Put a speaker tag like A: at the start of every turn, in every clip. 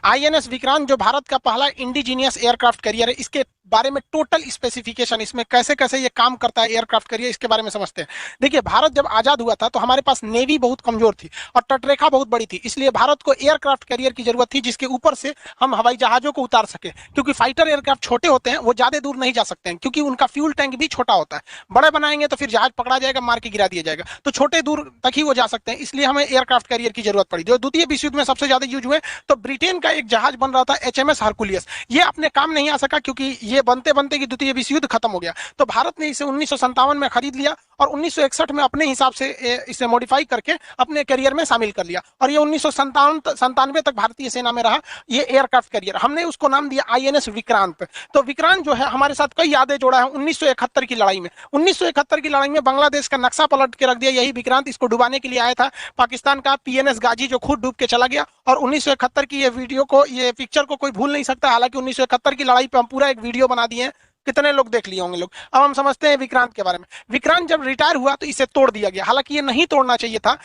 A: INS Vikrant जो भारत का पहला इंडिजीनियस एयरक्राफ्ट कैरियर है, इसके बारे में टोटल स्पेसिफिकेशन, इसमें कैसे कैसे ये काम करता है एयरक्राफ्ट कैरियर, इसके बारे में समझते हैं। देखिए, भारत जब आजाद हुआ था तो हमारे पास नेवी बहुत कमजोर थी और तटरेखा बहुत बड़ी थी, इसलिए भारत को एयरक्राफ्ट कैरियर की जरूरत थी जिसके ऊपर से हम हवाई जहाजों को उतार सके, क्योंकि फाइटर एयरक्राफ्ट छोटे होते हैं, वो ज्यादा दूर नहीं जा सकते हैं क्योंकि उनका फ्यूल टैंक भी छोटा होता है। बड़े बनाएंगे तो फिर जहाज पकड़ा जाएगा, मार के गिरा दिया जाएगा, तो छोटे दूर तक ही वो जा सकते हैं, इसलिए हमें एयरक्राफ्ट कैरियर की जरूरत पड़ी। जो द्वितीय विश्व युद्ध में सबसे ज्यादा यूज हुए तो ब्रिटेन का एक जहाज बन रहा था एचएमएस हरकुलियस, ये अपने काम नहीं आ सका क्योंकि ये बनते बनते कि द्वितीय विश्व युद्ध खत्म हो गया, तो भारत ने इसे 1957 में खरीद लिया और 1961 में अपने हिसाब से इसे मॉडिफाई करके अपने कैरियर में शामिल कर लिया और ये 1997 तक भारतीय सेना में रहा ये एयरक्राफ्ट कैरियर। हमने उसको नाम दिया आईएनएस विक्रांत। तो विक्रांत जो है हमारे साथ कई यादें जोड़ा है 1971 की लड़ाई में। 1971 की लड़ाई में बांग्लादेश का नक्शा पलट के रख दिया यही विक्रांत, इसको डुबाने के लिए आया था पाकिस्तान का पीएनएस गाजी जो खुद डूब के चला गया। और 1971 की ये पिक्चर को कोई भूल नहीं सकता। हालांकि 1971 की लड़ाई पे हम पूरा एक वीडियो बना दिए हैं, कितने लोग देख लिए होंगे लोग। अब हम समझते हैं विक्रांत के बारे में। विक्रांत जब रिटायर हुआ तो इसे तोड़ दिया गया, हालांकि ये नहीं तोड़ना चाहिए था,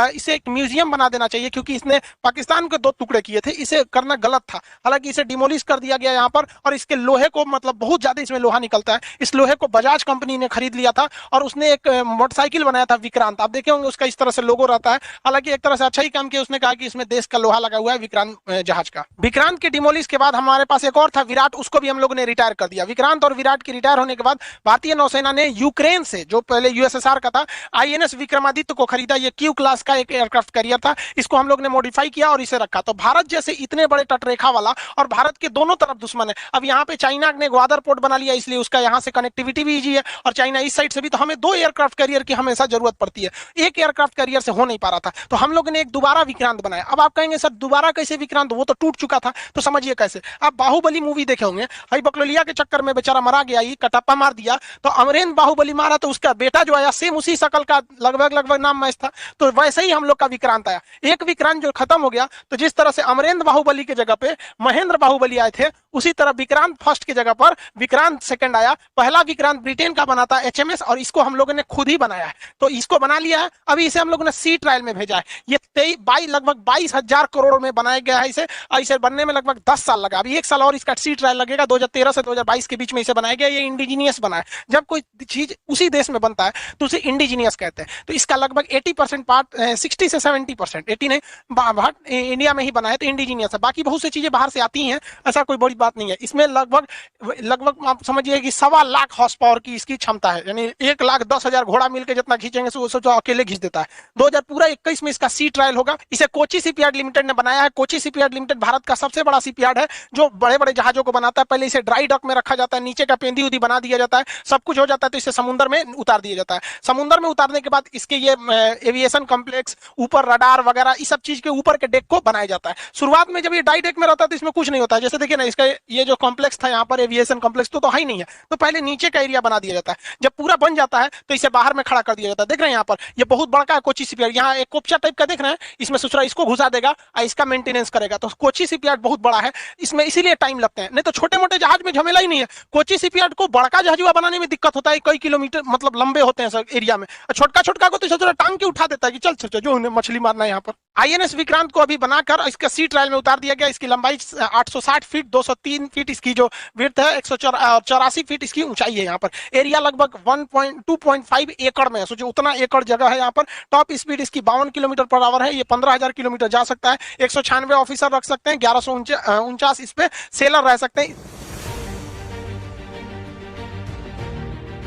A: इसे एक म्यूजियम बना देना चाहिए क्योंकि इसने पाकिस्तान के 2 टुकड़े किए थे, इसे करना गलत था। हालांकि इसे डिमोलिश कर दिया गया यहाँ पर और इसके लोहे को मतलब बहुत ज्यादा इसमें लोहा निकलता है, इस लोहे को बजाज कंपनी ने खरीद लिया था और उसने एक मोटरसाइकिल बनाया था विक्रांत, आप देखे होंगे उसका इस तरह से लोगो रहता है। हालांकि एक तरह से अच्छा ही काम किया, उसने कहा कि इसमें देश का लोहा लगा हुआ है विक्रांत जहाज का। विक्रांत के डिमोलिश के बाद हमारे पास एक और था विराट, उसको भी हम लोगों ने रिटायर कर दिया। विक्रांत और विराट की रिटायर के बाद भारतीय नौसेना ने यूक्रेन से, जो पहले यूएसएसआर का था, आईएनएस विक्रमादित्य को खरीदा। ये क्यू क्लास का एक एयरक्राफ्ट कैरियर था, इसको हम लोग ने मॉडिफाई किया और इसे रखा। तो भारत जैसे इतने बड़े तटरेखा वाला और भारत के दोनों तरफ दुश्मन है। अब यहाँ पे चाइना ने ग्वादर पोर्ट बना लिया, इसलिए उसका यहाँ से कनेक्टिविटी भी इजी है और चाइना इस साइड से भी, तो हमें 2 एयरक्राफ्ट कैरियर की हमेशा जरूरत पड़ती है। एक एयरक्राफ्ट कैरियर से हो नहीं पा रहा था तो हम लोग ने एक दोबारा विक्रांत बनाया। अब आप कहेंगे सर दोबारा कैसे विक्रांत, वो तो टूट चुका था। तो समझिए कैसे, आप बाहुबली मूवी देखे होंगे, हई बकलोलिया के चक्कर में बेचारा मरा गया, ये कटप्पा मार दिया, तो अमरेंद्र बाहुबली मारा तो उसका बेटा जो आया सेम उसी शकल का लगभग नाम मैच था। तो वैसे ही हम लोग का विक्रांत आया। एक विक्रांत जो खत्म हो गया, तो जिस तरह से अमरेंद्र बाहुबली के जगह पे महेंद्र बाहुबली आए थे, उसी तरह विक्रांत फर्स्ट की जगह पर विक्रांत सेकंड आया। पहला विक्रांत ब्रिटेन का बना था एचएमएस और इसको हम लोगों ने खुद ही बनाया है, तो इसको बना लिया है। अभी इसे हम लोगों ने सी ट्रायल में भेजा है। ये लगभग 22,000 करोड़ में बनाया गया है इसे बनने में लगभग 10 साल लगा। अभी 1 साल और इसका सी ट्रायल लगेगा। 2013 से 2022 के बीच में इसे बनाया गया। ये इंडिजीनियस बना है। जब कोई चीज उसी देश में बनता है तो उसे इंडिजीनियस कहते हैं। तो इसका लगभग 80% पार्ट, 60 से 70%, 80 नहीं, इंडिया में ही बना है तो इंडिजीनियस है। बाकी बहुत सी चीजें बाहर से आती हैं, ऐसा कोई बड़ी बात नहीं है। इसमें लगभग आप समझिए कि 1.25 लाख हॉर्स पावर की इसकी क्षमता है, यानी 1,10,000 घोड़ा मिलकर जितना खींचेंगे सोचो अकेले खींच देता है। 2021 में इसका सी ट्रायल होगा। इसे कोची शिपयार्ड लिमिटेड ने बनाया है। कोची शिपयार्ड लिमिटेड भारत का सबसे बड़ा शिपयार्ड है जो बड़े बड़े जहाजों को बनाता है। पहले इसे ड्राई डॉक में रखा जाता है, नीचे का पेंदी उदी बना दिया जाता है, सब कुछ हो जाता है, तो इसे समुद्र में उतार दिया जाता है। समुद्र में उतारने के बाद इसके ये एविएशन कॉम्प्लेक्स, ऊपर रडार वगैरह इस सब चीज के ऊपर के डेक को बनाया जाता है। शुरुआत में जब ये डाई डेक में रहता है तो इसमें कुछ नहीं होता है। जैसे देखिए ना, इसका ये जो कॉम्प्लेक्स था यहाँ पर एविएशन कॉम्प्लेक्स तो ही नहीं है, तो पहले नीचे का एरिया बना दिया जाता है। जब पूरा बन जाता है तो इसे बाहर में खड़ा कर दिया जाता है। देख रहे हैं यहाँ पर, ये बहुत बड़ा है कोची शिपयार्ड। यहाँ एक कोपचा टाइप का देख रहे हैं, इसमें सुसरा इसको घुसा देगा और इसका मेंटेनेंस करेगा। तो कोची शिपयार्ड बहुत बड़ा है, इसमें इसीलिए टाइम लगते हैं। नहीं तो छोटे मोटे जहाज में झमेला ही नहीं है। कोची शिपयार्ड को बड़का जहाजुआ बनाने में दिक्कत होता है, कई किलोमीटर मतलब लंबे होते हैं सब एरिया में। छोटका को तो छोटा टांग के उठा देता है कि चल जो उन्हें मछली मारना है। यहाँ पर आईएनएस विक्रांत को अभी बनाकर इसका सी ट्रायल में उतार दिया गया। इसकी लंबाई 860 फीट, 203 फीट इसकी जो विड्थ है, 184 फीट इसकी ऊंचाई है। यहाँ पर एरिया लगभग 2.5 एकड़ में है। सोचो उतना एकड़ जगह है यहाँ पर। टॉप स्पीड इसकी 52 किलोमीटर पर आवर है। ये 15,000 किलोमीटर जा सकता है। 196 ऑफिसर रख सकते हैं, 1149 इस पे सेलर रह सकते हैं।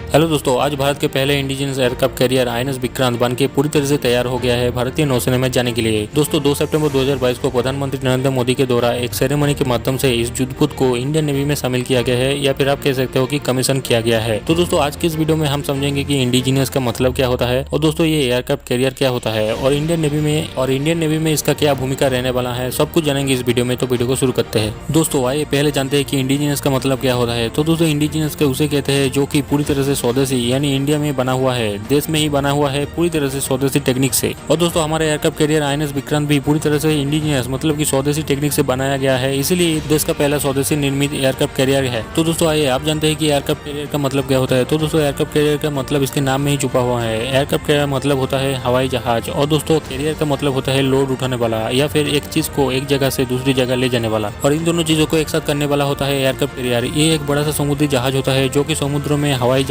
B: हेलो दोस्तों, आज भारत के पहले indigenous aircraft carrier INS Vikrant बनके पूरी तरह से तैयार हो गया है भारतीय नौसेना में जाने के लिए। दोस्तों 2 सितंबर 2022 को प्रधानमंत्री नरेंद्र मोदी के द्वारा एक सेरेमनी के माध्यम से इस युद्धपोत को इंडियन नेवी में शामिल किया गया है, या फिर आप कह सकते हो कि कमीशन किया गया है। तो दोस्तों आज की इस वीडियो में हम समझेंगे कि इंडिजिनियस का मतलब क्या होता है और दोस्तों ये एयरक्राफ्ट कैरियर क्या होता है और इंडियन नेवी में इसका क्या भूमिका रहने वाला है, सब कुछ जानेंगे इस वीडियो में। तो वीडियो को शुरू करते हैं। दोस्तों आइए पहले जानते हैं कि इंडिजिनियस का मतलब क्या होता है। तो दोस्तों इंडिजिनियस के उसे कहते हैं जो कि पूरी तरह से स्वदेशी यानी इंडिया में बना हुआ है, देश में ही बना हुआ है, पूरी तरह से स्वदेशी टेक्निक से। और दोस्तों हमारे एयरक्राफ्ट कैरियर आईएनएस विक्रांत भी पूरी तरह से इंडिजिनियस मतलब कि स्वदेशी टेक्निक से बनाया गया है, इसीलिए देश का पहला स्वदेशी निर्मित एयरक्राफ्ट कैरियर है। तो दोस्तों आइए आप जानते हैं कि एयरक्राफ्ट कैरियर का मतलब क्या होता है। तो दोस्तों एयरक्राफ्ट कैरियर का मतलब इसके नाम में ही छुपा हुआ है। एयरक्राफ्ट कैरियर मतलब होता है हवाई जहाज, और दोस्तों कैरियर का मतलब होता है लोड उठाने वाला या फिर एक चीज को एक जगह से दूसरी जगह ले जाने वाला, और इन दोनों चीजों को एक साथ करने वाला होता है एयरक्राफ्ट कैरियर। ये एक बड़ा सा समुद्री जहाज होता है जो कि समुद्र में हवाई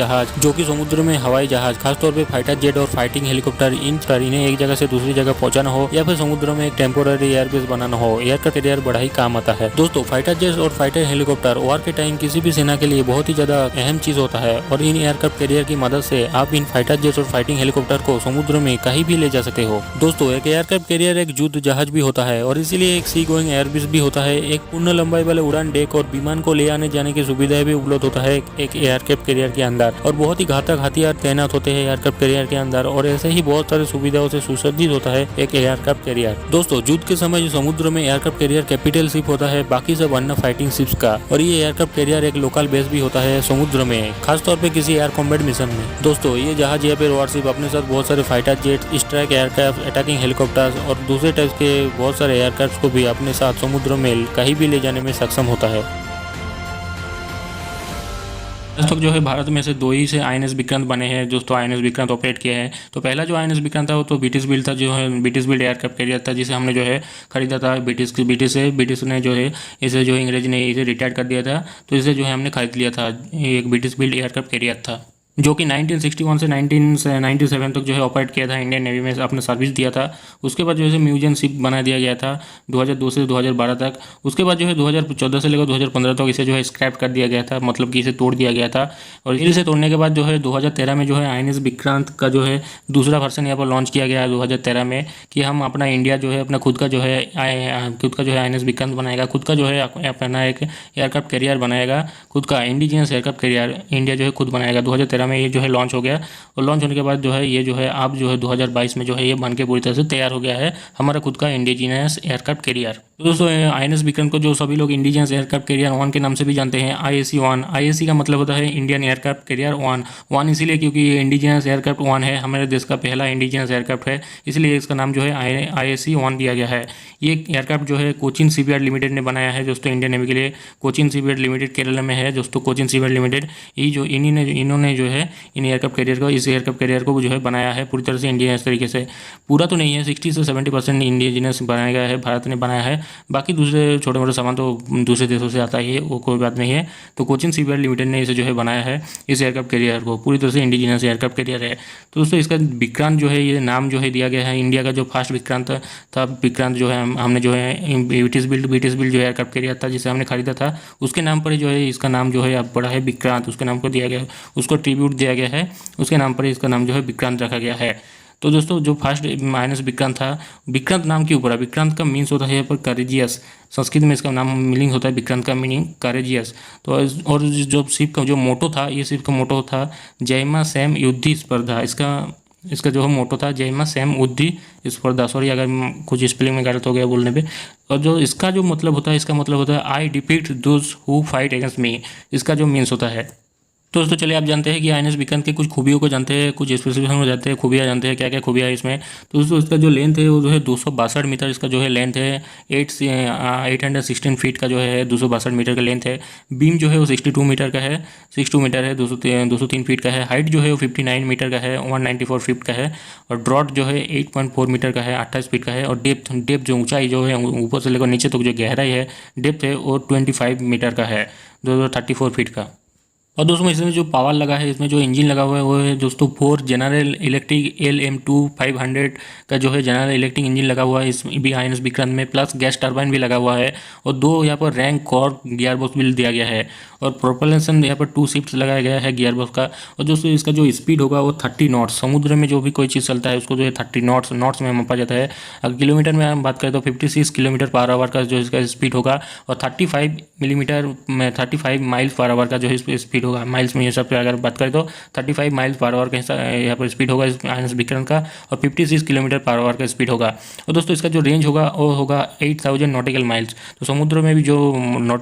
B: जहाज खासतौर पे फाइटर जेट और फाइटिंग हेलीकॉप्टर इन्हें एक जगह से दूसरी जगह पहुंचाना हो या फिर समुद्र में एक टेम्पोररी एयरबेस बनाना हो, एयरक्राफ्ट कैरियर बड़ा ही काम आता है। दोस्तों फाइटर जेट और फाइटर हेलीकॉप्टर वार के टाइम किसी भी सेना के लिए बहुत ही ज्यादा अहम चीज होता है, और इन एयरक्राफ्ट कैरियर की मदद से आप इन फाइटर जेट और फाइटिंग हेलीकॉप्टर को समुद्र में कहीं भी ले जा सकते हो। दोस्तों एक एयरक्राफ्ट कैरियर एक युद्ध जहाज भी होता है, और इसीलिए एक सी गोइंग एयरबेस भी होता है। एक पूर्ण लंबाई वाले उड़ान डेक और विमान को ले आने जाने की सुविधाएं भी उपलब्ध होता है एक एयरक्राफ्ट कैरियर के अंदर, और बहुत ही घातक हथियार तैनात होते हैं एयरक्राफ्ट कैरियर के अंदर, और ऐसे ही बहुत सारी सुविधाओं से सुसज्जित होता है एक एयरक्राफ्ट कैरियर। दोस्तों युद्ध के समय समुद्र में एयरक्राफ्ट कैरियर कैपिटल शिप होता है, बाकी सब अन्य फाइटिंग शिप्स का, और ये एयरक्राफ्ट कैरियर एक लोकल बेस भी होता है समुद्र में, खासतौर पे किसी एयर कॉम्बैट मिशन में। दोस्तों ये जहाज या फिर वारशिप अपने साथ बहुत सारे fighter jet, strike aircraft, attacking helicopters और दूसरे टाइप के बहुत सारे एयरक्राफ्ट को भी अपने साथ समुद्र में कहीं भी ले जाने में सक्षम होता है। आज तक जो है भारत में से 2 ही से आईएनएस विक्रांत बने हैं दोस्तों, आईएनएस विक्रांत ऑपरेट किया है। तो पहला जो आईएनएस विक्रांत था वो तो ब्रिटिश बिल्ड था, जो है ब्रिटिश बिल्ड एयरक्राफ्ट कैरियर था, जिसे हमने जो है खरीदा था ब्रिटिश ने जो है इसे जो है अंग्रेज ने इसे रिटायर कर दिया था, तो इसे जो है हमने खरीद लिया था। एक ब्रिटिश बिल्ड एयरक्राफ्ट कैरियर था जो कि 1961 से 1997 तक जो है ऑपरेट किया था, इंडियन नेवी में अपना सर्विस दिया था। उसके बाद जो है म्यूजियम शिप बना दिया गया था 2002 से 2012 तक। उसके बाद जो है 2014 से लेकर 2015 तक इसे जो है स्क्रैप कर दिया गया था, मतलब कि इसे तोड़ दिया गया था। और इसे तोड़ने के बाद जो है 2013 में जो है आईएनएस विक्रांत का जो है दूसरा वर्जन यहाँ पर लॉन्च किया गया है 2013 में, कि हम अपना इंडिया जो है अपना खुद का जो है आईएनएस विक्रांत बनाएगा, खुद का जो है अपना एक एयरक्राफ्ट कैरियर बनाएगा, खुद का इंडिजिनियस एयरक्राफ्ट कैरियर इंडिया जो है खुद बनाएगा। 2013 में ये जो है लॉन्च हो गया, और लॉन्च होने के बाद जो है ये जो है अब जो है 2022 में जो है ये बन के पूरी तरह से तैयार हो गया है हमारा खुद का इंडिजिनियस एयरक्राफ्ट कैरियर। तो दोस्तों आईएनएस विक्रांत को जो सभी लोग इंडिजिनियस एयरक्राफ्ट कैरियर 1 के नाम से भी जानते हैं, IAC-1। IAC का मतलब होता है इंडियन एयरक्राफ्ट कैरियर 1 इसीलिए क्योंकि ये इंडिजिनियस एयरक्राफ्ट 1 है, हमारे देश का पहला इंडिजिनियस एयरक्राफ्ट है, इसलिए इसका नाम जो है IAC-1 दिया गया है। ये एयरक्राफ्ट जो है कोचिन शिपयार्ड लिमिटेड ने बनाया है दोस्तों, इंडियन नेवी के लिए। कोचिन शिपयार्ड लिमिटेड केरला में है दोस्तों, कोचिन शिपयार्ड लिमिटेड, ये जो इन्होंने जो है इन एयरक्राफ्ट कैरियर को इस एयरक्राफ्ट कैरियर को जो है बनाया है पूरी तरह से इंडिजिनियस तरीके से। पूरा तो नहीं है, 60 से 70% इंडिजिनियस बनाया गया है, भारत ने बनाया है, बाकी दूसरे छोटे मोटे सामान तो दूसरे देशों से आता ही है, वो कोई बात नहीं है। तो कोचिन शिपयार्ड लिमिटेड ने इसे जो है बनाया है, इस एयरक्राफ्ट कैरियर को पूरी तरह से इंडिजिनियस एयरक्राफ्ट कैरियर है। तो दोस्तों इसका विक्रांत जो है ये नाम जो है दिया गया है, इंडिया का जो फर्स्ट विक्रांत था, विक्रांत जो है हमने जो है ब्रिटिश बिल्ड जो एयरक्राफ्ट कैरियर था जिसे हमने खरीदा था, उसके नाम पर जो है इसका नाम जो है अब बड़ा है विक्रांत, उसके नाम को दिया गया, उसको ट्रिब्यूट दिया गया है, उसके नाम पर इसका नाम जो है विक्रांत रखा गया है। तो दोस्तों जो फर्स्ट आईएनएस विक्रांत था, विक्रांत नाम क्यों पड़ा? विक्रांत का मीन्स होता है यहाँ पर करेजियस, संस्कृत में इसका नाम मीनिंग होता है विक्रांत का मीनिंग करेजियस। तो और जो शिप का जो मोटो था, ये शिप का मोटो था जयमा सैम युद्धि स्पर्धा, इसका जो मोटो था जयमा सैम युद्धि स्पर्धा, सॉरी अगर कुछ स्पेलिंग में गलत हो गया बोलने पे। और जो इसका जो मतलब होता है, इसका मतलब होता है I defeat those who fight against me, इसका जो मीन्स होता है। तो दोस्तों चलिए आप जानते हैं कि आईएनएस विक्रांत के कुछ खूबियों को जानते हैं, कुछ स्पेसिफिकेशन को जानते हैं, खूबियाँ जानते हैं क्या क्या खूबियाँ है इसमें। तो दोस्तों इसका जो लेंथ है वो जो है 262 मीटर इसका जो है लेंथ है, 816 फीट का जो है 262 मीटर का लेंथ है। बीम जो है वो 62 मीटर का है, 62 मीटर है, 203 फीट का है। हाइट जो है वो 59 मीटर का है, 194 फीट का है। और ड्रॉट जो है 8.4 मीटर का है, 28 फीट का है। और डेप्थ जो ऊंचाई जो है ऊपर से लेकर नीचे तक जो गहराई है डेप्थ है वो 25 मीटर का है, 34 फीट का। और दोस्तों इसमें जो पावर लगा है, इसमें जो इंजन लगा हुआ है वो है दोस्तों 4 जनरल इलेक्ट्रिक LM2 500 का जो है जनरल इलेक्ट्रिक इंजन लगा हुआ है इसमें भी आईएनएस विक्रांत में, प्लस गैस टरबाइन भी लगा हुआ है। और 2 यहाँ पर रैंक कॉर्ड गियर बॉक्स भी दिया गया है। और प्रोपल्शन यहाँ पर 2 शिफ्ट लगाया गया है गियर बॉक्स का। और दोस्तों इसका जो स्पीड होगा वो 30 नॉट्स, समुद्र में जो भी कोई चीज़ चलता है उसको जो है 30 नॉट्स में मापा जाता है। अगर किलोमीटर में हम बात करें तो 56 किलोमीटर पर आवर का जो इसका स्पीड होगा। और 35 माइल्स पर आवर का जो है स्पीड स्पीड होगा। माइल्स में ये सब अगर बात करें तो 35 माइल्स पर आवर का यहाँ पर स्पीड होगा इस आईएनएस विक्रांत का, और 56 किलोमीटर पर आवर का स्पीड होगा। और दोस्तों इसका जो रेंज होगा वो होगा 8000 नॉटिकल माइल्स। तो समुद्र में भी जो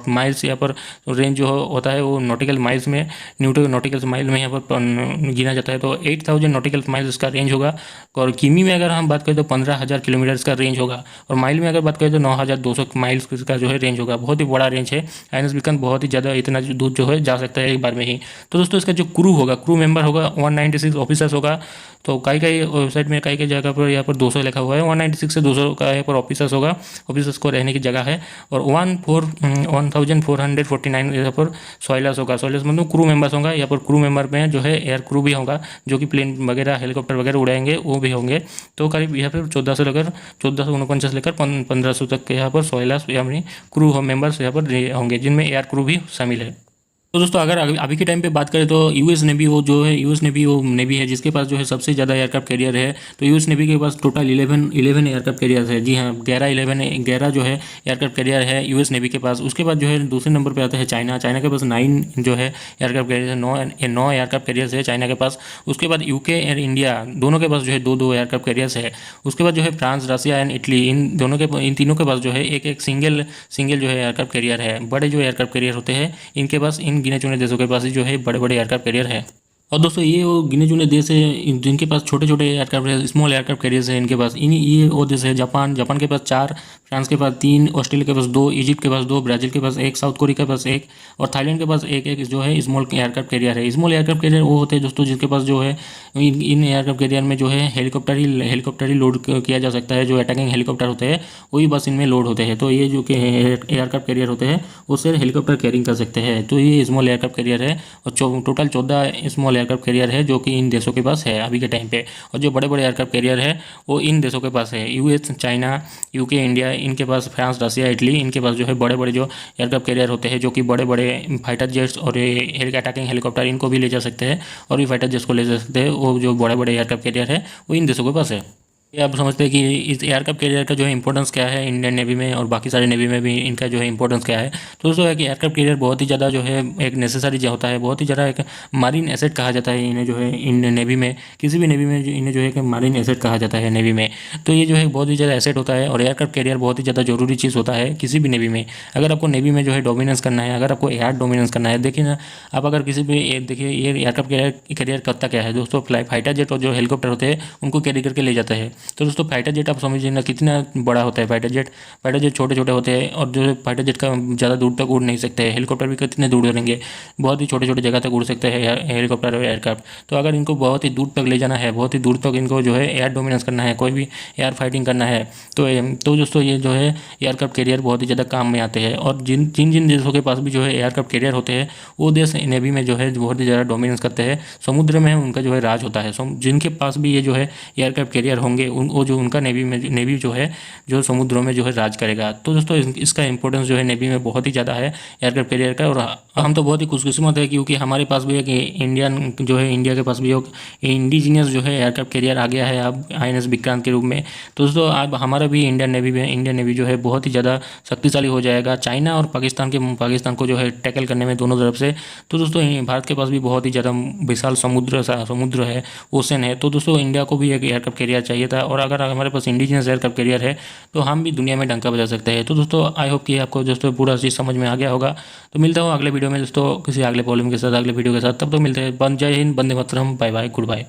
B: माइल्स यहाँ पर रेंज जो होता है वो नॉटिकल माइल्स में, नॉटिकल माइल में यहाँ पर गिना जाता है। तो 8000 नॉटिकल माइल्स इसका रेंज होगा। और किमी में अगर हम बात करें तो 15000 किलोमीटर इसका रेंज होगा। और माइल में अगर बात करें तो 9200 माइल्स का जो है रेंज होगा। बहुत ही बड़ा रेंज है। आईएनएस विक्रांत बहुत ही ज़्यादा इतना दूर जो है जा सकता है एक बार में ही। तो दोस्तों इसका जो क्रू होगा, क्रू मेंबर होगा 196 ऑफिसर्स होगा। तो कई वेबसाइट में कई जगह पर यहाँ पर 200 लिखा हुआ है, 196 से 200 का यहाँ पर ऑफिसर्स होगा, ऑफिसर्स को रहने की जगह है। और 1449 यहाँ पर सॉयलर्स होगा। सॉयलर्स मतलब क्रू मेंबर्स होगा। यहाँ पर क्रू मेंबर में जो है एयर क्रू भी होगा, जो कि प्लेन वगैरह हेलीकॉप्टर वगैरह उड़ाएंगे वो भी होंगे। तो करीब यहाँ पर 1449 लेकर 1500 तक के यहाँ पर सॉयलर्स यानी क्रू मेंबर्स यहाँ पर होंगे, जिनमें एयर क्रू भी शामिल है। तो दोस्तों अगर अभी के टाइम पे बात करें तो यूएस नेवी वो जो है, यूएस नेवी वो नेवी है जिसके पास जो है सबसे ज़्यादा एयरक्राफ्ट कैरियर है। तो यूएस नेवी के पास टोटल 11 एयरक्राफ्ट कैरियर है। जी हाँ, 11 जो है एयरक्राफ्ट कैरियर है यूएस नेवी के पास। उसके बाद जो है दूसरे नंबर पे आता है चाइना। चाइना के पास 9 जो है एयरक्राफ्ट कैरियर है, 9 एयरक्राफ्ट कैरियर्स है चाइना के पास। उसके बाद यूके और इंडिया दोनों के पास जो है 2 एयरक्राफ्ट कैरियर्स है। उसके बाद जो है फ्रांस, रसिया एंड इटली, इन तीनों के पास जो है एक सिंगल जो है एयरक्राफ्ट कैरियर है। बड़े जो एयरक्राफ्ट कैरियर होते हैं इनके पास, इन गिने चुने देशों के पास जो है बड़े बड़े एयरक्राफ्ट कैरियर है। और दोस्तों ये वो गिने चुने देश है जिनके पास छोटे छोटे एयरक्राफ्ट है, स्मॉल एयरक्राफ्ट कैरियर्स है इनके पास। ये वो देश है जापान के पास 4, फ्रांस के पास 3, ऑस्ट्रेलिया के पास 2, इजिप्ट के पास 2, ब्राज़ील के पास 1, साउथ कोरिया के पास 1 और थाईलैंड के पास 1 जो है स्मॉल एयरक्राफ्ट कैरियर है। स्मॉल एयरक्राफ्ट कैरियर वो होते हैं दोस्तों जिनके पास जो है इन एयरक्राफ्ट कैरियर में जो है हेलीकॉप्टर ही लोड किया जा सकता है। जो अटैकिंग हेलीकॉप्टर होते हैं वही बस इनमें लोड होते हैं। तो ये जो एयरक्राफ्ट कैरियर होते हैं वो सिर्फ हेलीकॉप्टर कैरिंग कर सकते हैं। तो ये स्मॉल एयरक्राफ्ट कैरियर है और टोटल 14 स्मॉल एयरक्राफ्ट कैरियर है जो कि इन देशों के पास है अभी के टाइम पे। और जो बड़े बड़े एयरक्राफ्ट कैरियर है वो इन देशों के पास है, यूएस, चाइना, यूके, इंडिया, इनके पास, फ्रांस, रसिया, इटली, इनके पास जो है बड़े बड़े जो एयरक्राफ्ट कैरियर होते हैं जो कि बड़े बड़े फाइटर जेट्स और अटैकिंग हेलीकॉप्टर इनको भी ले जा सकते हैं और ये फाइटर जेट्स को ले जा सकते हैं। वो जो बड़े बड़े एयरक्राफ्ट कैरियर है वो इन देशों के पास है। ये आप समझते हैं कि इस एयरक्राफ्ट कैरियर का जो है इंपॉर्टेंस क्या है इंडियन नेवी में और बाकी सारे नेवी में भी इनका जो है इंपॉर्टेंस क्या है। तो दोस्तों है कि एयरक्राफ्ट कैरियर बहुत ही ज़्यादा जो है एक नेसेसरी जो होता है, बहुत ही ज़्यादा एक मारीन एसेट कहा जाता है इन्हें जो है इंडियन नेवी में, किसी भी नेवी में इन्हें जो है कि मारीन एसेट कहा जाता है नेवी में। तो ये जो है बहुत ही ज़्यादा एसेट होता है और एयरक्राफ्ट कैरियर बहुत ही ज़्यादा जरूरी चीज़ होता है किसी भी नेवी में। अगर आपको नेवी में जो है डोमिनेंस करना है, अगर आपको एयर डोमिनेंस करना है, देखिए ना आप अगर किसी भी देखिए ये एयरक्राफ्ट कैरियर करता क्या है दोस्तों, फाइटर जेट और जो हेलीकॉप्टर होते हैं उनको कैरी करके ले जाता है। तो दोस्तों फाइटर जेट आप समझिए ना कितना बड़ा होता है फाइटर जेट छोटे छोटे होते हैं और जो फाइटर जेट का ज़्यादा दूर तक उड़ नहीं सकते हैं। हेलीकॉप्टर भी कितने दूर उड़ेंगे, बहुत ही छोटे छोटे जगह तक उड़ सकते हैं हेलीकॉप्टर और एयरक्राफ्ट। तो अगर इनको बहुत ही दूर तक ले जाना है, बहुत ही दूर तक इनको जो है एयर डोमिनेंस करना है, कोई भी एयर फाइटिंग करना है, तो दोस्तों ये जो है एयरक्राफ्ट कैरियर बहुत ही ज़्यादा काम में आते हैं। और जिन देशों के पास भी जो है एयरक्राफ्ट कैरियर होते हैं वो देश नेवी में जो है बहुत ही ज़्यादा डोमिनेंस करते हैं। समुद्र में उनका जो है राज होता है। जिनके पास भी ये जो है एयरक्राफ्ट कैरियर होंगे वो जो उनका नेवी जो है जो समुद्रों में जो है राज करेगा। तो दोस्तों इसका इंपॉर्टेंस जो है नेवी में बहुत ही ज़्यादा है एयरक्राफ्ट कैरियर का। और हम तो बहुत ही खुशकिस्मत है क्योंकि हमारे पास भी एक इंडिया के पास भी एक इंडिजीनियस जो है एयरक्राफ्ट कैरियर आ गया है अब आईएनएस विक्रांत के रूप में। तो दोस्तों अब हमारा भी इंडियन नेवी जो है बहुत ही ज़्यादा शक्तिशाली हो जाएगा चाइना और पाकिस्तान को जो है टैकल करने में दोनों तरफ से। तो दोस्तों भारत के पास भी बहुत ही ज़्यादा विशाल समुद्र है, ओशन है। तो दोस्तों इंडिया को भी एक एयरक्राफ्ट कैरियर चाहिए था और अगर हमारे पास इंडिजिनियस एयरक्राफ्ट कैरियर है तो हम भी दुनिया में डंका बजा सकते हैं। तो दोस्तों आई होप कि आपको दोस्तों पूरा चीज़ समझ में आ गया होगा। तो मिलता हूँ अगले वीडियो में दोस्तों किसी अगले प्रॉब्लम के साथ, अगले वीडियो के साथ। तब तो मिलते हैं। जय Hind, Vande Mataram, bye bye, good bye.